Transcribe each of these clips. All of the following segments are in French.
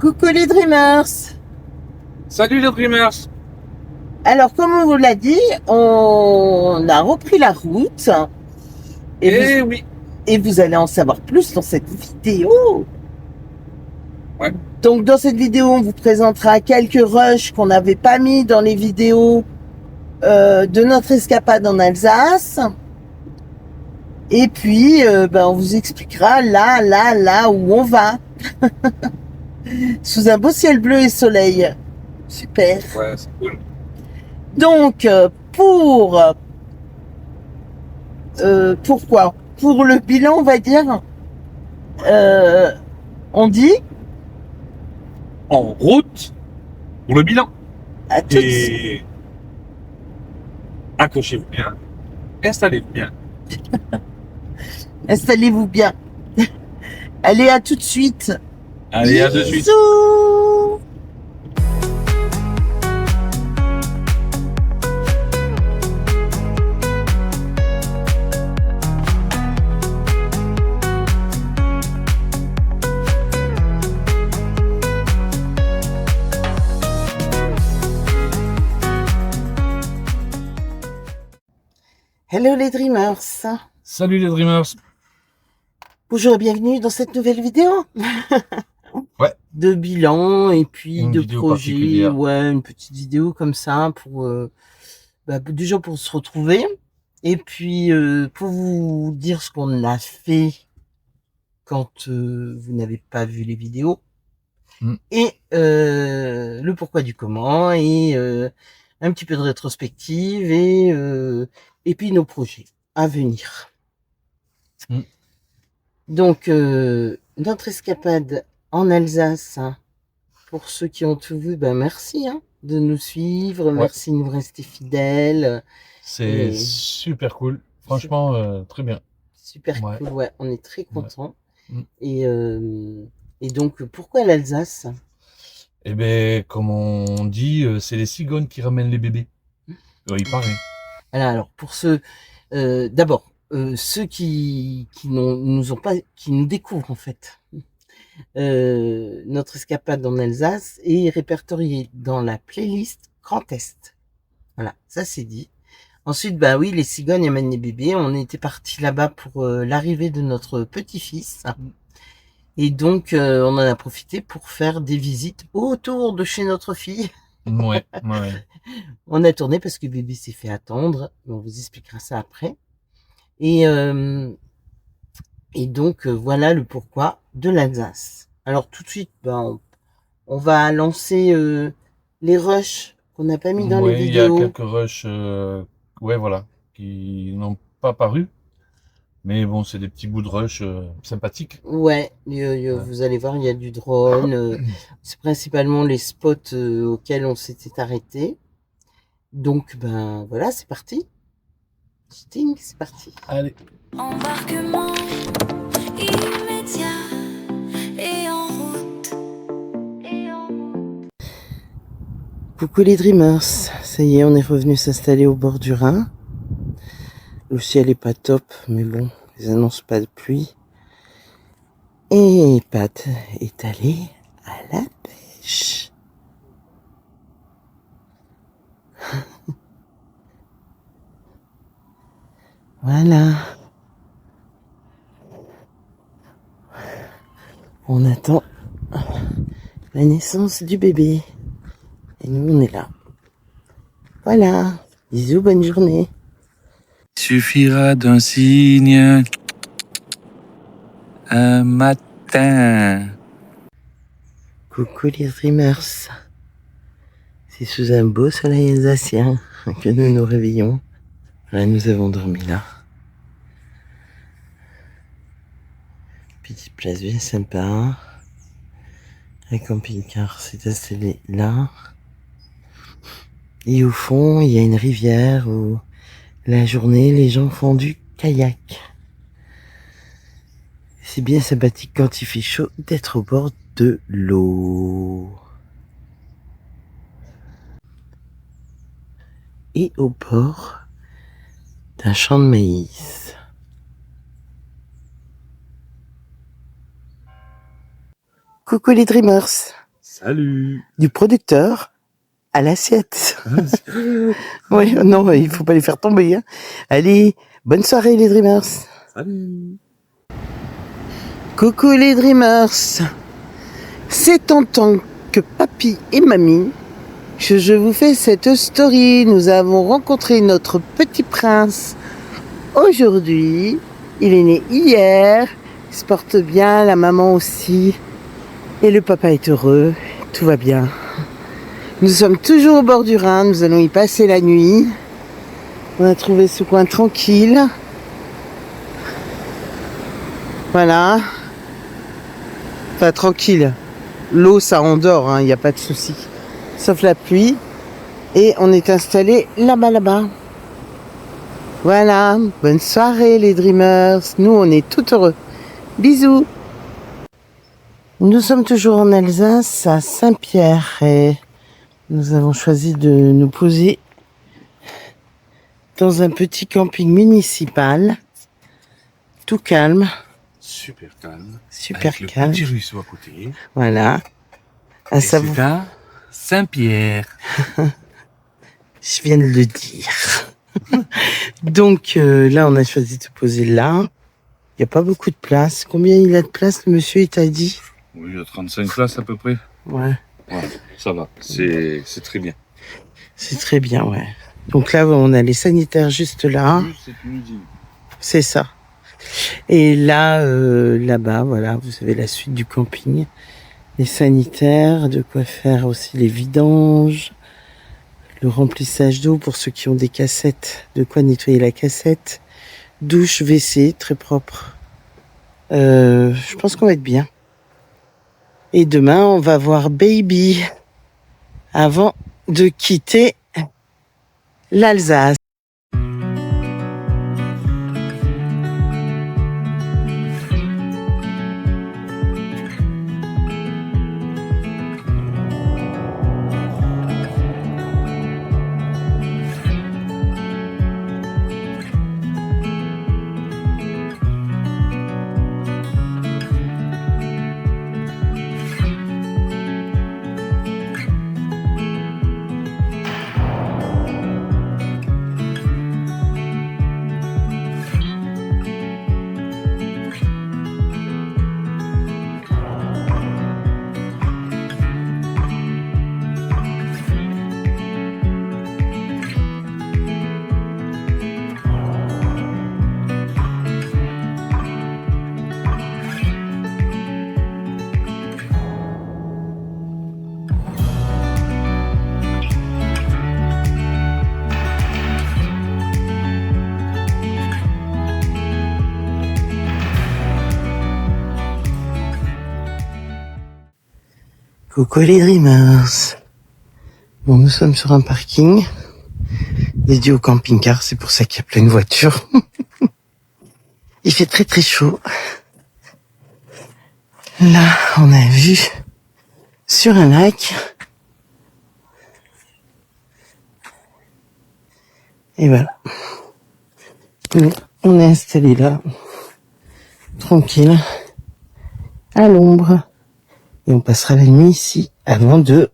Coucou les Dreamers. Salut les Dreamers. Alors, comme on vous l'a dit, on a repris la route. Eh oui. Et vous allez en savoir plus dans cette vidéo. Ouais. Donc, dans cette vidéo, on vous présentera quelques rushs qu'on n'avait pas mis dans les vidéos de notre escapade en Alsace. Et puis, on vous expliquera là où on va. Sous un beau ciel bleu et soleil. Super. Ouais, c'est cool. Donc, pourquoi? Pour le bilan, on va dire, on dit En route pour le bilan. à tout de suite. Et accrochez-vous bien. Installez-vous bien. Installez-vous bien. Allez, à tout de suite. Allez, à de suite. Bisous. Hello les Dreamers. Salut les Dreamers. Bonjour et bienvenue dans cette nouvelle vidéo. Ouais. De bilan et puis Une de vidéo projet. particulière. Ouais, une petite vidéo comme ça pour déjà pour se retrouver et puis pour vous dire ce qu'on a fait quand vous n'avez pas vu les vidéos et le pourquoi du comment et un petit peu de rétrospective et puis nos projets à venir. Donc notre escapade en Alsace, hein, pour ceux qui ont tout vu, merci de nous suivre, merci de nous rester fidèles. C'est super cool, franchement très bien. Super cool, ouais, on est très contents. Et donc pourquoi l'Alsace? Eh bien, comme on dit, c'est les cigognes qui ramènent les bébés. Il paraît. Voilà, alors pour ceux, d'abord, ceux qui nous découvrent en fait. Notre escapade en Alsace est répertoriée dans la playlist Grand Est. Voilà, ça c'est dit. Ensuite, oui, les cigognes amènent les bébés. On était parti là-bas pour l'arrivée de notre petit-fils. Et donc, on en a profité pour faire des visites autour de chez notre fille. Ouais. On a tourné parce que bébé s'est fait attendre. On vous expliquera ça après. Et donc, voilà le pourquoi de l'Alsace. Alors, tout de suite, on va lancer les rushs qu'on n'a pas mis dans les vidéos. Il y a quelques rushs, qui n'ont pas paru. Mais bon, c'est des petits bouts de rush sympathiques. Ouais, vous allez voir, il y a du drone. C'est principalement les spots auxquels on s'était arrêté. Donc, voilà, c'est parti. Sting, c'est parti. Allez. Embarquement immédiat et en route. Coucou les Dreamers. Ça y est, on est revenu s'installer au bord du Rhin. Le ciel est pas top, mais bon, ils annoncent pas de pluie. Et Pat est allé à la pêche. Voilà. On attend la naissance du bébé. Et nous, on est là. Voilà. Bisous, bonne journée. Suffira d'un signe un matin. Coucou les Dreamers. C'est sous un beau soleil alsacien que nous nous réveillons. Là, nous avons dormi là. Petite place bien sympa. Un camping-car s'est installé là. Et au fond, il y a une rivière où la journée, les gens font du kayak. C'est bien sympathique quand il fait chaud d'être au bord de l'eau. Et au bord d'un champ de maïs. Coucou les Dreamers. Salut. Du producteur à l'assiette. Oui, non, il faut pas les faire tomber. Hein. Allez, bonne soirée les Dreamers. Salut. Coucou les Dreamers. C'est en tant que papy et mamie que je vous fais cette story. Nous avons rencontré notre petit prince aujourd'hui. Il est né hier. Il se porte bien, la maman aussi. Et le papa est heureux. Tout va bien. Nous sommes toujours au bord du Rhin. Nous allons y passer la nuit. On a trouvé ce coin tranquille. Voilà. Enfin, tranquille. L'eau, ça endort, hein, il n'y a pas de souci. Sauf la pluie. Et on est installé là-bas. Voilà. Bonne soirée, les Dreamers. Nous, on est tout heureux. Bisous. Nous sommes toujours en Alsace, à Saint-Pierre. Et nous avons choisi de nous poser dans un petit camping municipal. Tout calme. Super calme. Super Avec calme. le petit ruisseau à côté. Voilà. À Et savoir. c'est à Saint-Pierre. Je viens de le dire. Donc là, on a choisi de se poser là. Il n'y a pas beaucoup de place. Combien il a de place, le monsieur, il t'a dit? Oui, il y a 35 places à peu près. Ouais, Ouais, ça va. C'est très bien. c'est très bien, ouais. Donc là, on a les sanitaires juste là. C'est une usine. C'est ça. Et là, là-bas, voilà, vous avez la suite du camping. Les sanitaires, de quoi faire aussi les vidanges. Le remplissage d'eau pour ceux qui ont des cassettes. De quoi nettoyer la cassette. Douche, WC, très propre. Je pense qu'on va être bien. Et demain, on va voir Baby avant de quitter l'Alsace. Coucou les Dreamers. Bon, nous sommes sur un parking dédié au camping-car, c'est pour ça qu'il y a plein de voitures. Il fait très très chaud. Là, on a vu sur un lac. Et voilà. Nous, on est installé là, tranquille, à l'ombre. Et on passera la nuit ici avant de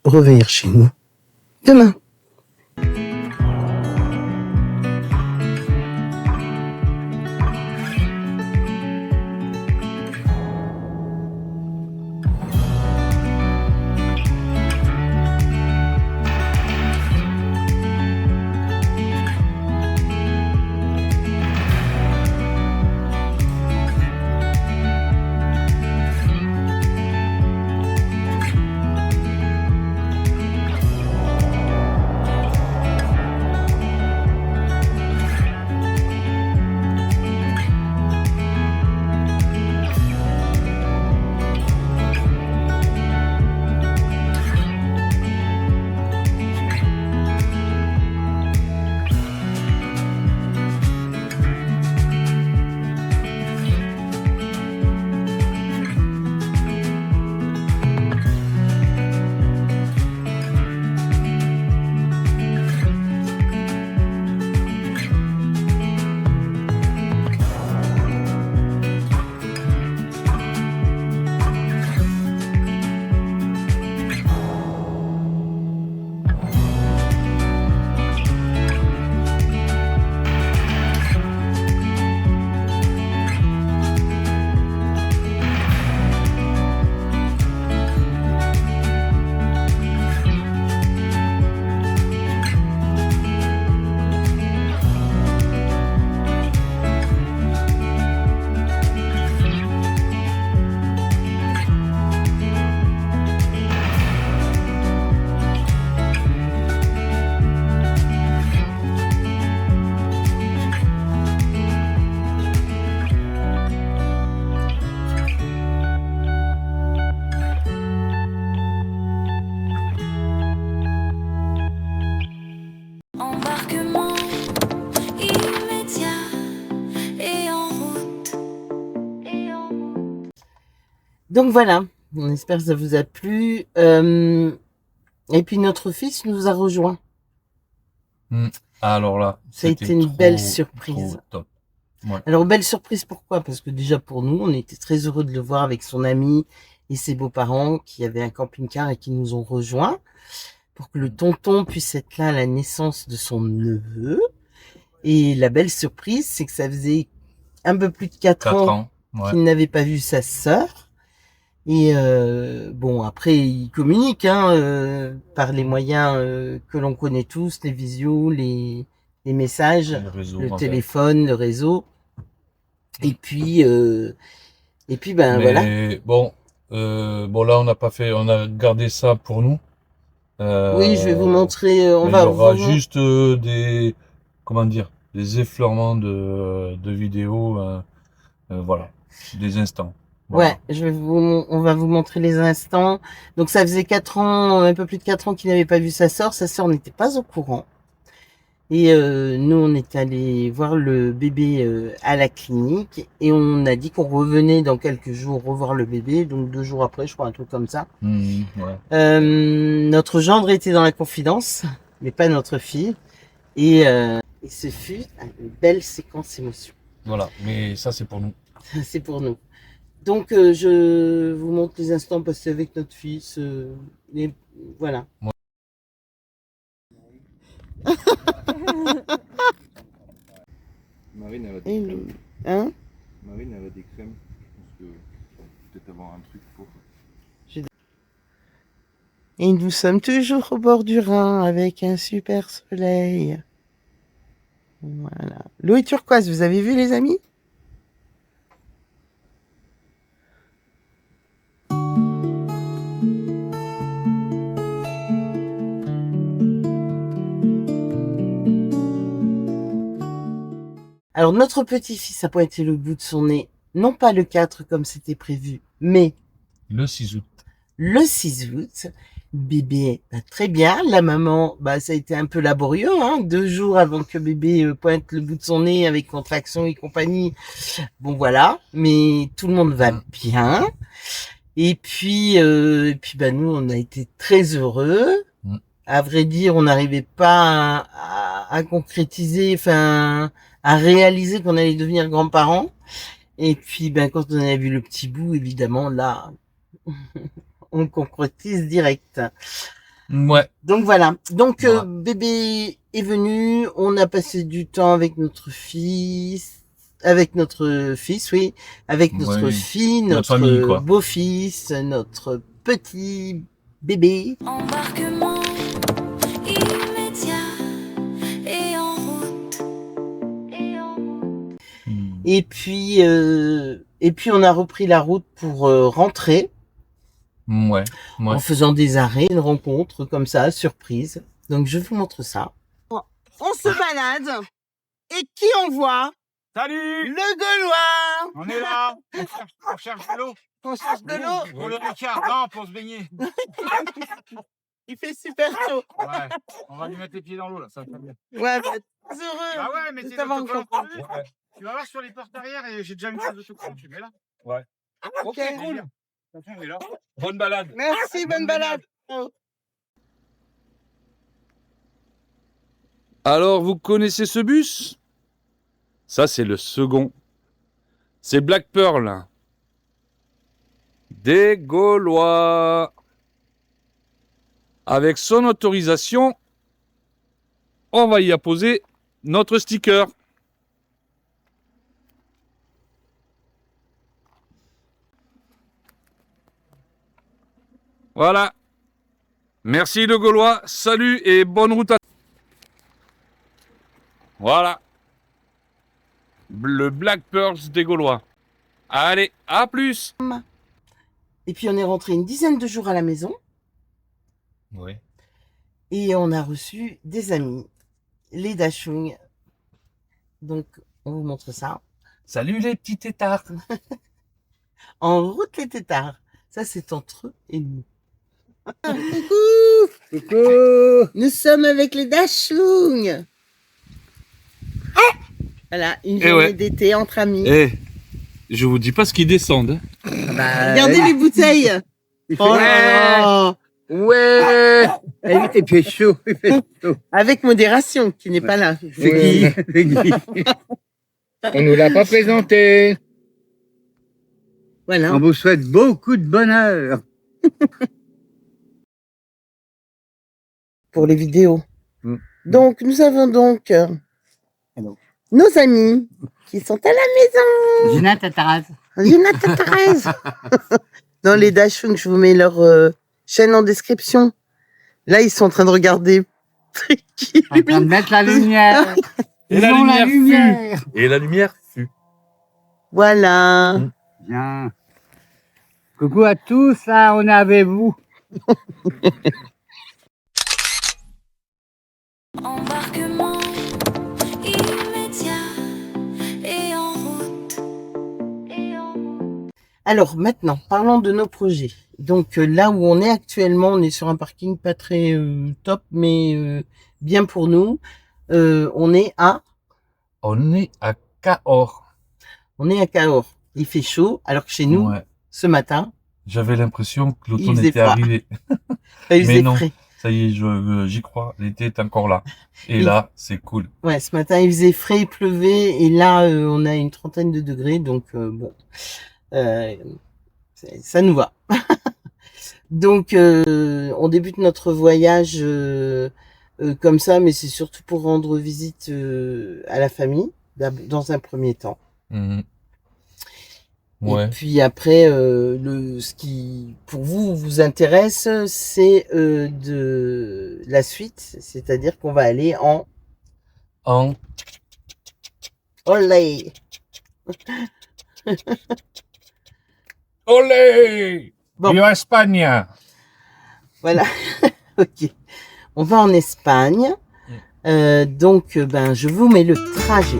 revenir chez nous demain. Donc voilà, on espère que ça vous a plu. Et puis notre fils nous a rejoint. Alors là, Ça a c'était été une trop, belle surprise. trop top. Ouais. Alors belle surprise, pourquoi? Parce que déjà pour nous, on était très heureux de le voir avec son ami et ses beaux-parents qui avaient un camping-car et qui nous ont rejoints pour que le tonton puisse être là à la naissance de son neveu. Et la belle surprise, c'est que ça faisait un peu plus de 4 4 ans ans. Ouais. qu'il n'avait pas vu sa sœur. Et bon, après, il communique par les moyens que l'on connaît tous, les visios, les messages, Le réseau, le enfin. téléphone, le réseau. Et puis ben Mais voilà. bon, bon là, on a gardé ça pour nous. Oui, je vais vous montrer. On Mais va il y aura vous- juste comment dire, des effleurements de vidéos, voilà, des instants. Voilà. Ouais, on va vous montrer les instants. Donc ça faisait 4 ans, un peu plus de 4 ans qu'il n'avait pas vu sa sœur. Sa sœur n'était pas au courant. Et nous, on est allé voir le bébé à la clinique et on a dit qu'on revenait dans quelques jours revoir le bébé. Donc 2 jours après, je crois, un truc comme ça. Ouais. Notre gendre était dans la confidence, mais pas notre fille. Et ce fut une belle séquence émotion. Voilà, mais ça c'est pour nous. C'est pour nous. Donc je vous montre les instants passés avec notre fils. Et voilà. Ouais. Marine, elle a Et des nous, crèmes. hein? Marine, elle a des crèmes. Je pense que peut-être avoir un truc pour. Et nous sommes toujours au bord du Rhin avec un super soleil. Voilà. L'eau est turquoise, vous avez vu les amis? Alors notre petit-fils a pointé le bout de son nez, non pas le 4 comme c'était prévu, mais Le 6 août. le 6 août. Bébé va très bien. La maman, ça a été un peu laborieux, 2 jours avant que bébé pointe le bout de son nez avec contraction et compagnie. Bon voilà, mais tout le monde va bien. Et puis nous, on a été très heureux. À vrai dire, on n'arrivait pas à concrétiser, enfin, à réaliser qu'on allait devenir grands-parents. Et puis, quand on a vu le petit bout, évidemment, là, on concrétise direct. Ouais. Donc voilà. Donc Voilà. bébé est venu, on a passé du temps avec notre fils, oui, avec notre Oui. fille, Notre famille, quoi. beau-fils, notre petit bébé. Embarquement immédiat et en route. Et puis on a repris la route pour rentrer. Ouais. En faisant des arrêts, une rencontre comme ça, surprise. Donc je vous montre ça. On se balade et qui on voit? Salut! Le Gaulois! On est là! On cherche de l'eau! On cherche de l'eau? Pour le Ricard, non, pour se baigner! Il fait super chaud. Ouais, on va lui mettre les pieds dans l'eau là, ça va faire bien. Ouais, très heureux. Bah ouais, mais de c'est t'avoir l'autocollant. rencontré. Ouais. Tu vas voir sur les portes arrière et j'ai déjà mis ça dessus. Tu mets là? Ouais. Ok, cool. Attention, on est là. Bonne balade! Merci, bonne balade. Alors, vous connaissez ce bus? Ça, c'est le second. C'est Black Pearl. Des Gaulois. Avec son autorisation, on va y apposer notre sticker. Voilà. Merci le Gaulois. Salut et bonne route à... Voilà. Le Black Pearls des Gaulois. Allez, à plus. Et puis on est rentré une dizaine de jours à la maison Ouais. et on a reçu des amis, les Dachung. Donc on vous montre ça. Salut les petits tétards. En route les tétards. Ça c'est entre eux et nous. Coucou! Coucou! Nous sommes avec les Dachung. Voilà, une Eh journée ouais. d'été entre amis. Eh, Je vous dis pas ce qu'ils descendent. Regardez les bouteilles. Oh là là. Ouais. Il fait chaud. Avec modération, qui n'est pas là. C'est qui On nous l'a pas présenté. Voilà. On vous souhaite beaucoup de bonheur. Pour les vidéos. Mm. Donc, nous avons donc Hello. nos amis qui sont à la maison. Gina Tataraz. Gina Tataraz. Dans les Dachshunds, je vous mets leur chaîne en description. Là, ils sont en train de regarder. En train de mettre la lumière. Et la Ils ont lumière lumière. fut. Et la lumière fut. Voilà. Bien. Coucou à tous, là, on est avec vous. Embarquement immédiat et en route. Alors, maintenant, parlons de nos projets. Donc, là où on est actuellement, on est sur un parking pas très top, mais bien pour nous. On est à Cahors. Cahors. Il fait chaud, alors que chez nous, Ouais. ce matin, J'avais l'impression que Il l'automne faisait était froid. arrivé. il faisait non. frais. Ça y est, j'y crois. L'été est encore là. Et Il- là, c'est cool. Ouais, ce matin, il faisait frais, il pleuvait, et là, on a une trentaine de degrés, donc bon, ça nous va. Donc, on débute notre voyage comme ça, mais c'est surtout pour rendre visite à la famille, dans un premier temps. Mhm. Et Ouais. puis après, ce qui pour vous intéresse, c'est de la suite, c'est-à-dire qu'on va aller en En Olé. Olé! Bon. Viva Espagne! Voilà. Ok. On va en Espagne. Donc, ben, je vous mets le trajet.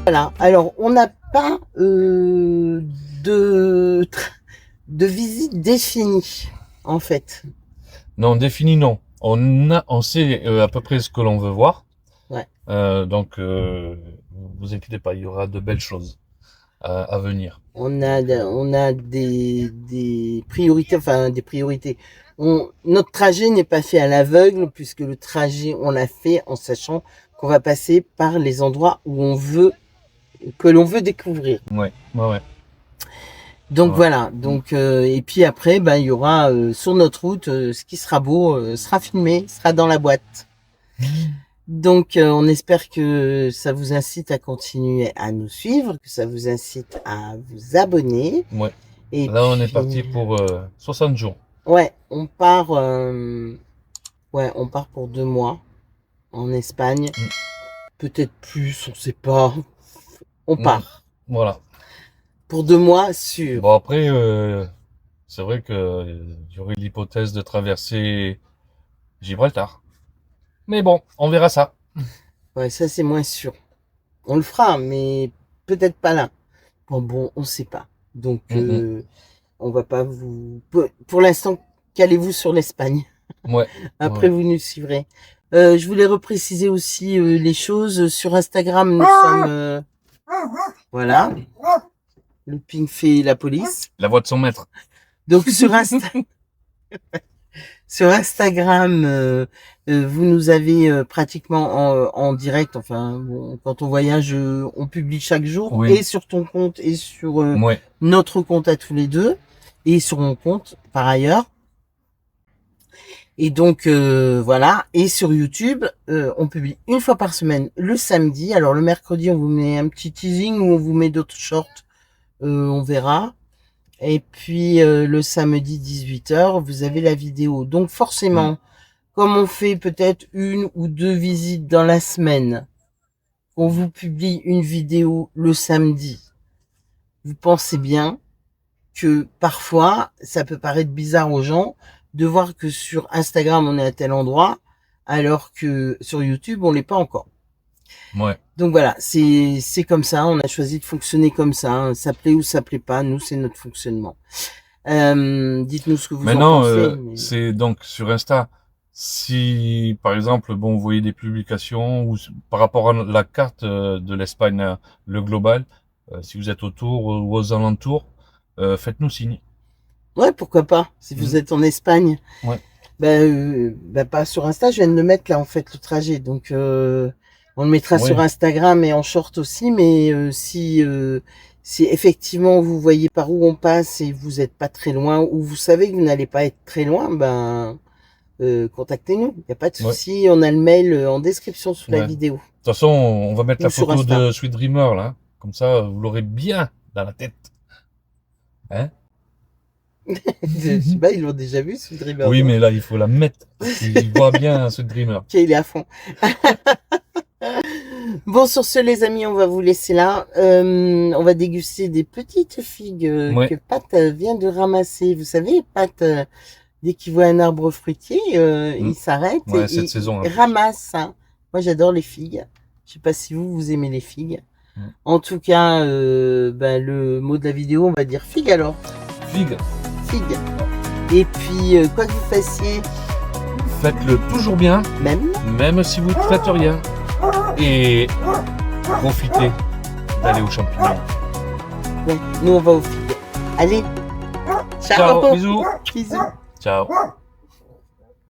Voilà. Alors, on n'a pas de visite définie, en fait. Non, défini, non. On sait à peu près ce que l'on veut voir. Ouais. Donc, vous inquiétez pas, il y aura de belles choses à venir. On a des priorités, enfin des priorités. Notre trajet n'est pas fait à l'aveugle, puisque le trajet, on l'a fait en sachant qu'on va passer par les endroits que l'on veut découvrir. Ouais, ouais, ouais. Donc Ouais. voilà. Donc et puis après, ben il y aura sur notre route, ce qui sera beau sera filmé, sera dans la boîte. Donc on espère que ça vous incite à continuer à nous suivre, que ça vous incite à vous abonner. Ouais. Et Là, on est puis, parti pour 60 jours. Ouais, on part pour 2 mois en Espagne. Peut-être plus, on sait pas. On part Voilà. pour 2 mois sûr. Bon, après, c'est vrai que il y aurait l'hypothèse de traverser Gibraltar. Mais bon, on verra ça. Ouais, ça c'est moins sûr. On le fera, mais peut-être pas là. Bon, on sait pas. Donc on va pas vous. Pour l'instant, calez-vous sur l'Espagne. Ouais. Après, Ouais. vous nous suivrez. Je voulais repréciser aussi les choses. Sur Instagram, nous sommes... voilà. Le ping fait la police. La voix de son maître. Donc, sur Instagram, vous nous avez pratiquement en direct. Enfin, bon, quand on voyage, on publie chaque jour. Oui. Et sur ton compte et sur Ouais. notre compte à tous les deux. Et sur mon compte, par ailleurs. Et donc voilà, et sur YouTube, on publie une fois par semaine le samedi. Alors le mercredi, on vous met un petit teasing ou on vous met d'autres shorts, on verra. Et puis le samedi 18h, vous avez la vidéo. Donc forcément, comme on fait peut-être 1 ou 2 visites dans la semaine, on vous publie une vidéo le samedi. Vous pensez bien que parfois, ça peut paraître bizarre aux gens de voir que sur Instagram, on est à tel endroit, alors que sur YouTube, on l'est pas encore. Ouais. Donc voilà, c'est comme ça, on a choisi de fonctionner comme ça, hein. Ça plaît ou ça plaît pas, nous, c'est notre fonctionnement. Dites-nous ce que vous Maintenant, en pensez. Mais... c'est donc sur Insta. Si, par exemple, bon, vous voyez des publications ou par rapport à la carte de l'Espagne, le global, si vous êtes autour ou aux alentours, faites-nous signe. Ouais, pourquoi pas, si vous êtes en Espagne. Ouais. Pas sur Insta, je viens de le mettre là, en fait, le trajet. Donc, on le mettra Oui. sur Instagram et en short aussi, mais si effectivement vous voyez par où on passe et vous êtes pas très loin, ou vous savez que vous n'allez pas être très loin, contactez-nous. Il n'y a pas de souci, on a le mail en description sous la vidéo. De toute façon, on va mettre Ou la sur photo Insta. de Sweet Dreamer là, comme ça vous l'aurez bien dans la tête. Hein? Je sais pas, ils l'ont déjà vu, Sweet Dreamer. Oui, mais là il faut la mettre. Il voit bien Sweet Dreamer. Ok, il est à fond. Bon, sur ce, les amis, on va vous laisser là. On va déguster des petites figues que Pat vient de ramasser. Vous savez, Pat, dès qu'il voit un arbre fruitier, il s'arrête et cette saison, il ramasse. Hein. Moi, j'adore les figues. Je sais pas si vous aimez les figues. En tout cas, le mot de la vidéo, on va dire figue alors. Figue. Figue. Et puis, quoi que vous fassiez, faites-le toujours bien, même si vous ne faites rien. Et profitez d'aller aux champignons. Ouais, nous on va aux figues. Allez, ciao. Ciao, bisous. Bisous. Ciao.